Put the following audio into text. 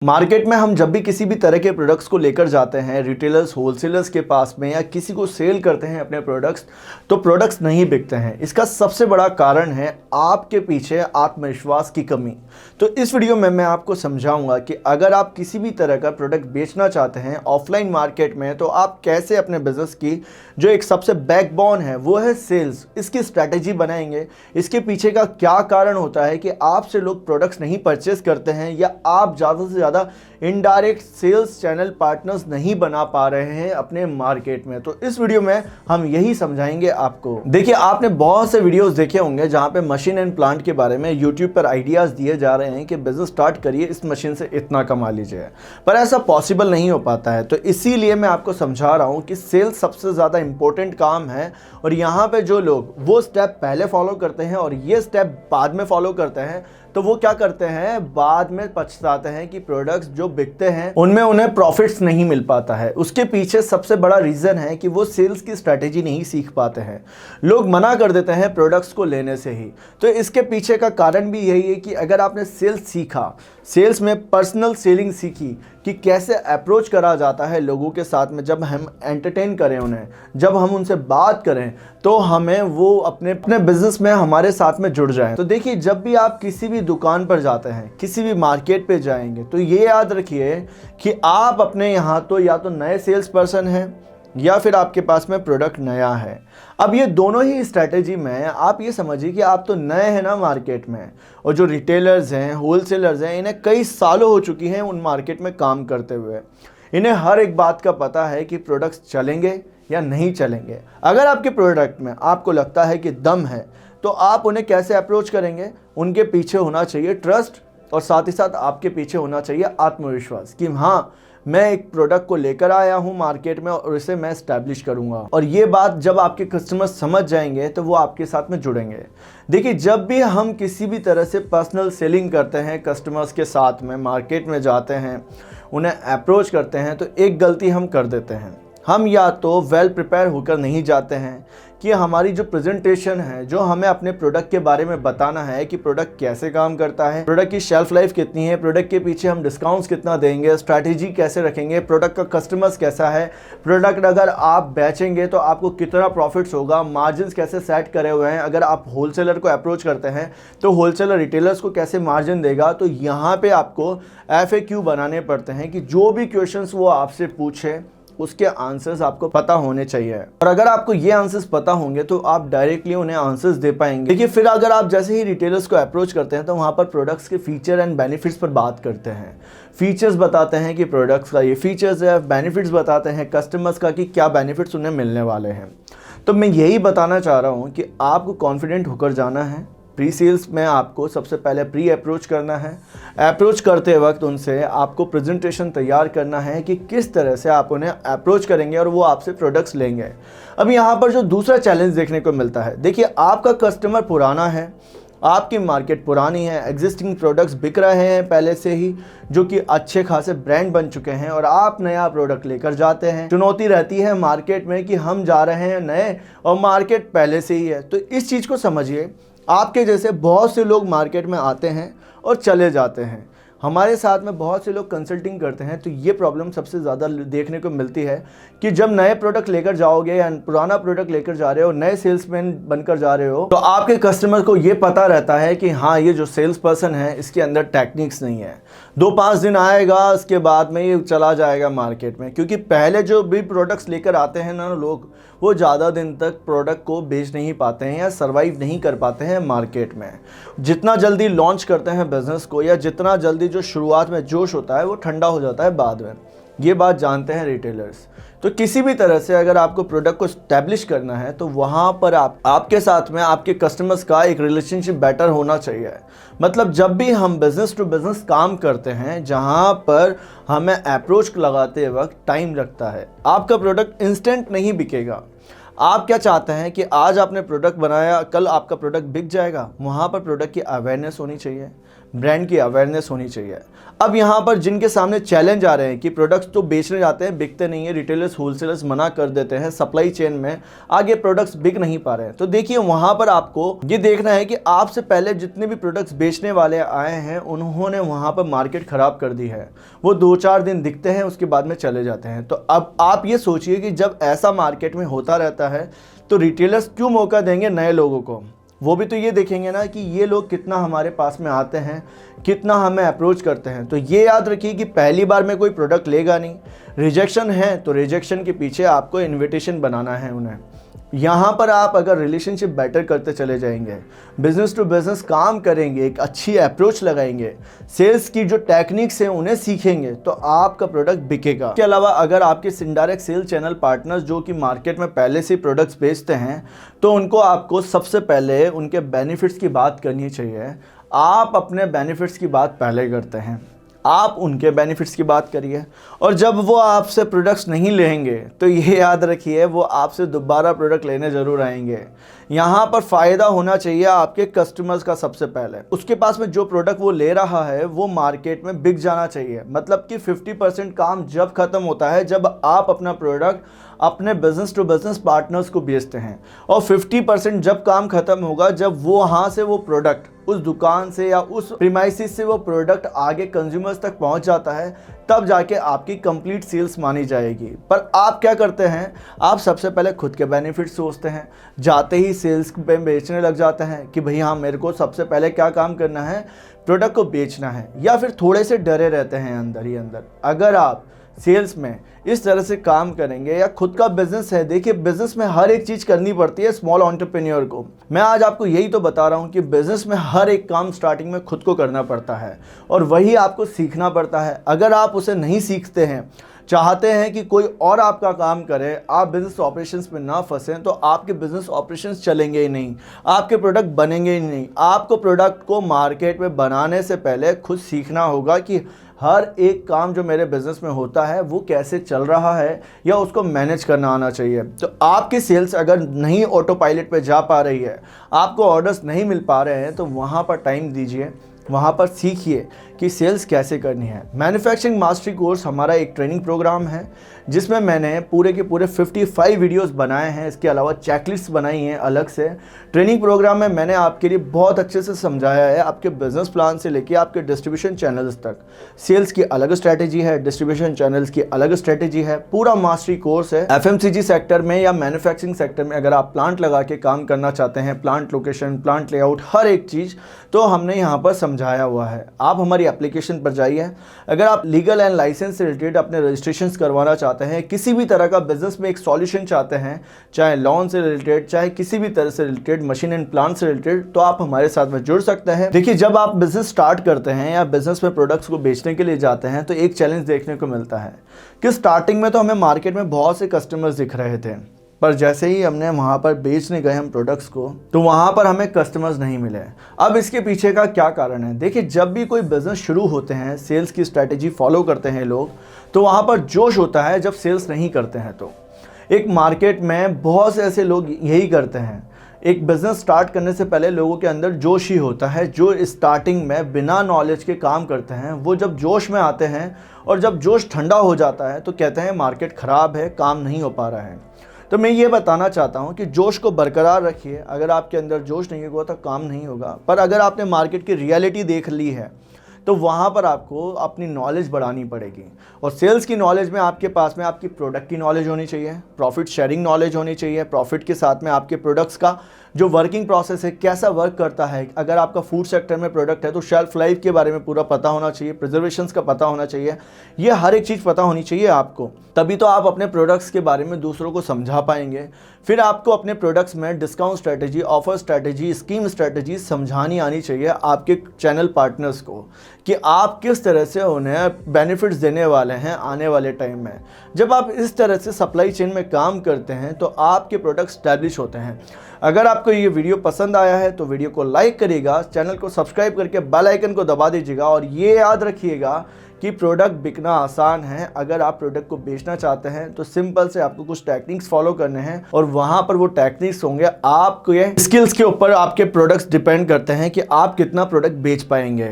Market में हम जब भी किसी भी तरह के प्रोडक्ट्स को लेकर जाते हैं रिटेलर्स होलसेलर्स के पास में या किसी को सेल करते हैं अपने प्रोडक्ट्स, तो प्रोडक्ट्स नहीं बिकते हैं। इसका सबसे बड़ा कारण है आपके पीछे आत्मविश्वास की कमी। तो इस वीडियो में मैं आपको समझाऊंगा कि अगर आप किसी भी तरह का प्रोडक्ट बेचना चाहते हैं ऑफलाइन मार्केट में, तो आप कैसे अपने बिजनेस की जो एक सबसे बैकबोन है वो है सेल्स, इसकी स्ट्रैटेजी बनाएंगे। इसके पीछे का क्या कारण होता है कि आपसे लोग प्रोडक्ट्स नहीं परचेस करते हैं या आप ज़्यादा से ज़्यादा इनडायरेक्ट सेल्स चैनल पार्टनर्स नहीं बना पा रहे हैं अपने मार्केट में। तो इस वीडियो में हम यही समझाएंगे आपको। देखिए, आपने बहुत से वीडियोस देखे होंगे जहां पे मशीन एंड प्लांट के बारे में यूट्यूब पर आइडियाज दिए जा रहे हैं कि बिजनेस स्टार्ट करिए, इस मशीन से इतना कमा लीजिए, पर ऐसा पॉसिबल नहीं हो पाता है। तो इसीलिए मैं आपको समझा रहा हूं कि सेल्स सबसे ज़्यादा इंपॉर्टेंट काम है और यहाँ पे जो लोग वो स्टेप पहले फॉलो करते हैं और ये स्टेप बाद में फॉलो करते हैं, तो वो क्या करते हैं, बाद में पछताते हैं कि प्रोडक्ट्स जो बिकते हैं उनमें उन्हें प्रॉफिट्स नहीं मिल पाता है। उसके पीछे सबसे बड़ा रीज़न है कि वो सेल्स की स्ट्रैटेजी नहीं सीख पाते हैं। लोग मना कर देते हैं प्रोडक्ट्स को लेने से ही। तो इसके पीछे का कारण भी यही है कि अगर आपने सेल्स सीखा, सेल्स में पर्सनल सेलिंग सीखी कि कैसे अप्रोच करा जाता है लोगों के साथ में, जब हम एंटरटेन करें उन्हें, जब हम उनसे बात करें तो हमें वो अपने बिजनेस में हमारे साथ में जुड़ जाएं। तो देखिए, जब भी आप किसी भी दुकान पर जाते हैं, किसी भी मार्केट पे जाएंगे, तो ये याद रखिए कि आप अपने यहाँ तो या तो नए सेल्स पर्सन हैं या फिर आपके पास में प्रोडक्ट नया है। अब ये दोनों ही स्ट्रैटेजी में आप ये समझिए कि आप तो नए हैं ना मार्केट में, और जो रिटेलर्स हैं होलसेलर्स हैं इन्हें कई सालों हो चुकी हैं उन मार्केट में काम करते हुए। इन्हें हर एक बात का पता है कि प्रोडक्ट्स चलेंगे या नहीं चलेंगे। अगर आपके प्रोडक्ट में आपको लगता है कि दम है, तो आप उन्हें कैसे अप्रोच करेंगे? उनके पीछे होना चाहिए ट्रस्ट, और साथ ही साथ आपके पीछे होना चाहिए आत्मविश्वास कि हाँ, मैं एक प्रोडक्ट को लेकर आया हूं मार्केट में और इसे मैं एस्टैब्लिश करूंगा। और ये बात जब आपके कस्टमर्स समझ जाएंगे तो वो आपके साथ में जुड़ेंगे। देखिए, जब भी हम किसी भी तरह से पर्सनल सेलिंग करते हैं कस्टमर्स के साथ में, मार्केट में जाते हैं, उन्हें अप्रोच करते हैं, तो एक गलती हम कर देते हैं। हम या तो वेल प्रिपेयर होकर नहीं जाते हैं कि हमारी जो प्रेजेंटेशन है, जो हमें अपने प्रोडक्ट के बारे में बताना है कि प्रोडक्ट कैसे काम करता है, प्रोडक्ट की शेल्फ लाइफ कितनी है, प्रोडक्ट के पीछे हम डिस्काउंट्स कितना देंगे, स्ट्रैटेजी कैसे रखेंगे, प्रोडक्ट का कस्टमर्स कैसा है, प्रोडक्ट अगर आप बेचेंगे तो आपको कितना प्रॉफिट्स होगा, मार्जिन कैसे सेट करे हुए हैं, अगर आप होलसेलर को अप्रोच करते हैं तो होलसेलर रिटेलर्स को कैसे मार्जिन देगा। तो यहाँ पे आपको FAQ बनाने पड़ते हैं कि जो भी क्वेश्चंस वो आपसे पूछे उसके आंसर्स आपको पता होने चाहिए। और अगर आपको ये आंसर्स पता होंगे तो आप डायरेक्टली उन्हें आंसर्स दे पाएंगे। देखिए, फिर अगर आप जैसे ही रिटेलर्स को अप्रोच करते हैं तो वहाँ पर प्रोडक्ट्स के फीचर एंड बेनिफिट्स पर बात करते हैं। फीचर्स बताते हैं कि प्रोडक्ट्स का ये फीचर्स है, बेनिफिट्स बताते हैं कस्टमर्स का कि क्या बेनिफिट्स उन्हें मिलने वाले हैं। तो मैं यही बताना चाह रहा हूँ कि आपको कॉन्फिडेंट होकर जाना है। प्री सेल्स में आपको सबसे पहले प्री अप्रोच करना है। अप्रोच करते वक्त उनसे आपको प्रेजेंटेशन तैयार करना है कि किस तरह से आप उन्हें अप्रोच करेंगे और वो आपसे प्रोडक्ट्स लेंगे। अब यहाँ पर जो दूसरा चैलेंज देखने को मिलता है, देखिए, आपका कस्टमर पुराना है, आपकी मार्केट पुरानी है, एग्जिस्टिंग प्रोडक्ट्स बिक रहे हैं पहले से ही जो कि अच्छे खासे ब्रांड बन चुके हैं, और आप नया प्रोडक्ट लेकर जाते हैं। चुनौती रहती है मार्केट में कि हम जा रहे हैं नए और मार्केट पहले से ही है। तो इस चीज़ को समझिए, आपके जैसे बहुत से लोग मार्केट में आते हैं और चले जाते हैं। हमारे साथ में बहुत से लोग कंसल्टिंग करते हैं, तो ये प्रॉब्लम सबसे ज़्यादा देखने को मिलती है कि जब नए प्रोडक्ट लेकर जाओगे या पुराना प्रोडक्ट लेकर जा रहे हो, नए सेल्समैन बनकर जा रहे हो, तो आपके कस्टमर को ये पता रहता है कि हाँ, ये जो सेल्स पर्सन है इसके अंदर टेक्निक्स नहीं है। 2-5 दिन आएगा, उसके बाद में ये चला जाएगा मार्केट में, क्योंकि पहले जो भी प्रोडक्ट्स लेकर आते हैं ना लोग, वो ज़्यादा दिन तक प्रोडक्ट को बेच नहीं पाते हैं या सर्वाइव नहीं कर पाते हैं मार्केट में। जितना जल्दी लॉन्च करते हैं बिजनेस को या जितना जल्दी जो शुरुआत में जोश होता है वो ठंडा हो जाता है बाद में। ये बात जानते हैं रिटेलर्स। तो किसी भी तरह से अगर आपको प्रोडक्ट को स्टैब्लिश करना है तो वहाँ पर आपके साथ में आपके कस्टमर्स का एक रिलेशनशिप बेटर होना चाहिए। मतलब जब भी हम बिज़नेस टू बिज़नेस काम करते हैं जहाँ पर हमें अप्रोच लगाते वक्त टाइम लगता है, आपका प्रोडक्ट इंस्टेंट नहीं बिकेगा। आप क्या चाहते हैं कि आज आपने प्रोडक्ट बनाया, कल आपका प्रोडक्ट बिक जाएगा? वहाँ पर प्रोडक्ट की अवेयरनेस होनी चाहिए, ब्रांड की अवेयरनेस होनी चाहिए। अब यहाँ पर जिनके सामने चैलेंज आ रहे हैं कि प्रोडक्ट्स तो बेचने जाते हैं, बिकते नहीं है, रिटेलर्स होलसेलर्स मना कर देते हैं, सप्लाई चेन में आगे प्रोडक्ट्स बिक नहीं पा रहे हैं, तो देखिए वहाँ पर आपको ये देखना है कि आपसे पहले जितने भी प्रोडक्ट्स बेचने वाले आए हैं उन्होंने वहाँ पर मार्केट ख़राब कर दी है। वो 2-4 दिन दिखते हैं, उसके बाद में चले जाते हैं। तो अब आप ये सोचिए कि जब ऐसा मार्केट में होता रहता है तो रिटेलर्स क्यों मौका देंगे नए लोगों को? वो भी तो ये देखेंगे ना कि ये लोग कितना हमारे पास में आते हैं, कितना हमें अप्रोच करते हैं। तो ये याद रखिए कि पहली बार में कोई प्रोडक्ट लेगा नहीं, रिजेक्शन है तो रिजेक्शन के पीछे आपको इन्विटेशन बनाना है उन्हें। यहाँ पर आप अगर रिलेशनशिप बेटर करते चले जाएंगे, बिजनेस टू बिजनेस काम करेंगे, एक अच्छी अप्रोच लगाएंगे, सेल्स की जो टेक्निक्स हैं उन्हें सीखेंगे, तो आपका प्रोडक्ट बिकेगा। इसके अलावा अगर आपके इनडायरेक्ट सेल चैनल पार्टनर्स जो कि मार्केट में पहले से प्रोडक्ट्स बेचते हैं, तो उनको आपको सबसे पहले उनके बेनिफिट्स की बात करनी चाहिए। आप अपने बेनिफिट्स की बात पहले करते हैं, आप उनके बेनिफिट्स की बात करिए, और जब वो आपसे प्रोडक्ट्स नहीं लेंगे तो ये याद रखिए वो आपसे दोबारा प्रोडक्ट लेने ज़रूर आएंगे। यहाँ पर फ़ायदा होना चाहिए आपके कस्टमर्स का सबसे पहले। उसके पास में जो प्रोडक्ट वो ले रहा है वो मार्केट में बिक जाना चाहिए। मतलब कि 50% काम जब ख़त्म होता है जब आप अपना प्रोडक्ट अपने बिजनेस टू बिजनेस पार्टनर्स को बेचते हैं, और 50% जब काम ख़त्म होगा जब वो वहाँ से वो प्रोडक्ट उस दुकान से या उस प्रीमाइसिस से वो प्रोडक्ट आगे कंज्यूमर्स तक पहुँच जाता है, तब जाके आपकी कंप्लीट सेल्स मानी जाएगी। पर आप क्या करते हैं, आप सबसे पहले खुद के बेनिफिट सोचते हैं, जाते ही सेल्स पे बेचने लग जाते हैं कि भई हाँ मेरे को सबसे पहले क्या काम करना है, प्रोडक्ट को बेचना है, या फिर थोड़े से डरे रहते हैं अंदर ही अंदर। अगर आप सेल्स में इस तरह से काम करेंगे, या खुद का बिजनेस है, देखिए बिजनेस में हर एक चीज़ करनी पड़ती है स्मॉल एंटरप्रेन्योर को। मैं आज आपको यही तो बता रहा हूँ कि बिजनेस में हर एक काम स्टार्टिंग में खुद को करना पड़ता है, और वही आपको सीखना पड़ता है। अगर आप उसे नहीं सीखते हैं, चाहते हैं कि कोई और आपका काम करे, आप बिजनेस ऑपरेशंस में ना फंसें, तो आपके बिजनेस ऑपरेशंस चलेंगे ही नहीं, आपके प्रोडक्ट बनेंगे ही नहीं। आपको प्रोडक्ट को मार्केट में बनाने से पहले खुद सीखना होगा कि हर एक काम जो मेरे बिजनेस में होता है वो कैसे चल रहा है, या उसको मैनेज करना आना चाहिए। तो आपकी सेल्स अगर नहीं ऑटो पायलट पे जा पा रही है, आपको ऑर्डर्स नहीं मिल पा रहे हैं, तो वहाँ पर टाइम दीजिए, वहाँ पर सीखिए कि सेल्स कैसे करनी है। मैन्युफैक्चरिंग मास्टरी कोर्स हमारा एक ट्रेनिंग प्रोग्राम है जिसमें मैंने पूरे के पूरे 55 वीडियोस बनाए हैं। इसके अलावा चेकलिस्ट बनाई हैं अलग से। ट्रेनिंग प्रोग्राम में मैंने आपके लिए बहुत अच्छे से समझाया है, आपके बिजनेस प्लान से लेके आपके डिस्ट्रीब्यूशन चैनल्स तक। सेल्स की अलग स्ट्रैटेजी है, डिस्ट्रीब्यूशन चैनल्स की अलग स्ट्रैटेजी है। पूरा मास्टरी कोर्स है। FMCG सेक्टर में या मैन्युफैक्चरिंग सेक्टर में अगर आप प्लांट लगा के काम करना चाहते हैं, प्लांट लोकेशन, प्लांट लेआउट, हर एक चीज़ तो हमने यहाँ पर समझाया हुआ है। आप हमारी एप्लीकेशन पर जाइए। अगर आप लीगल एंड लाइसेंस से रिलेटेड अपने रजिस्ट्रेशंस करवाना चाहते हैं, किसी भी तरह का बिजनेस में एक सॉल्यूशन चाहते हैं, चाहे लोन से रिलेटेड, चाहे किसी भी तरह से रिलेटेड, मशीन एंड प्लांट से रिलेटेड, तो आप हमारे साथ में जुड़ सकते हैं। देखिए जब आप बिजनेस स्टार्ट करते हैं या बिजनेस में प्रोडक्ट्स को बेचने के लिए जाते हैं, तो एक चैलेंज देखने को मिलता है कि स्टार्टिंग में तो हमें मार्केट में बहुत से कस्टमर्स दिख रहे थे, पर जैसे ही हमने वहाँ पर बेचने गए हम प्रोडक्ट्स को, तो वहाँ पर हमें कस्टमर्स नहीं मिले। अब इसके पीछे का क्या कारण है? देखिए जब भी कोई बिजनेस शुरू होते हैं, सेल्स की स्ट्रैटेजी फॉलो करते हैं लोग, तो वहाँ पर जोश होता है। जब सेल्स नहीं करते हैं तो एक मार्केट में बहुत से ऐसे लोग यही करते हैं। एक बिज़नेस स्टार्ट करने से पहले लोगों के अंदर जोश ही होता है। जो स्टार्टिंग में बिना नॉलेज के काम करते हैं, वो जब जोश में आते हैं और जब जोश ठंडा हो जाता है तो कहते हैं मार्केट ख़राब है, काम नहीं हो पा रहा है। तो मैं ये बताना चाहता हूँ कि जोश को बरकरार रखिए। अगर आपके अंदर जोश नहीं होगा तो काम नहीं होगा। पर अगर आपने मार्केट की रियलिटी देख ली है तो वहाँ पर आपको अपनी नॉलेज बढ़ानी पड़ेगी। और सेल्स की नॉलेज में आपके पास में आपकी प्रोडक्ट की नॉलेज होनी चाहिए, प्रॉफिट शेयरिंग नॉलेज होनी चाहिए। प्रॉफिट के साथ में आपके प्रोडक्ट्स का जो वर्किंग प्रोसेस है, कैसा वर्क करता है। अगर आपका फूड सेक्टर में प्रोडक्ट है तो शेल्फ लाइफ के बारे में पूरा पता होना चाहिए, प्रिजर्वेशंस का पता होना चाहिए। ये हर एक चीज़ पता होनी चाहिए आपको, तभी तो आप अपने प्रोडक्ट्स के बारे में दूसरों को समझा पाएंगे। फिर आपको अपने प्रोडक्ट्स में discount strategy, offer strategy, scheme strategy समझानी आनी चाहिए आपके चैनल पार्टनर्स को कि आप किस तरह से उन्हें बेनिफिट्स देने वाले हैं आने वाले टाइम में। जब आप इस तरह से सप्लाई चेन में काम करते हैं तो आपके प्रोडक्ट स्टैब्लिश होते हैं। अगर आपको ये वीडियो पसंद आया है तो वीडियो को लाइक करिएगा, चैनल को सब्सक्राइब करके बेल आइकन को दबा दीजिएगा। और ये याद रखिएगा कि प्रोडक्ट बिकना आसान है। अगर आप प्रोडक्ट को बेचना चाहते हैं तो सिंपल से आपको कुछ टेक्निक्स फॉलो करने हैं, और वहाँ पर वो टेक्निक्स होंगे। आपके स्किल्स के ऊपर आपके प्रोडक्ट्स डिपेंड करते हैं कि आप कितना प्रोडक्ट बेच पाएंगे।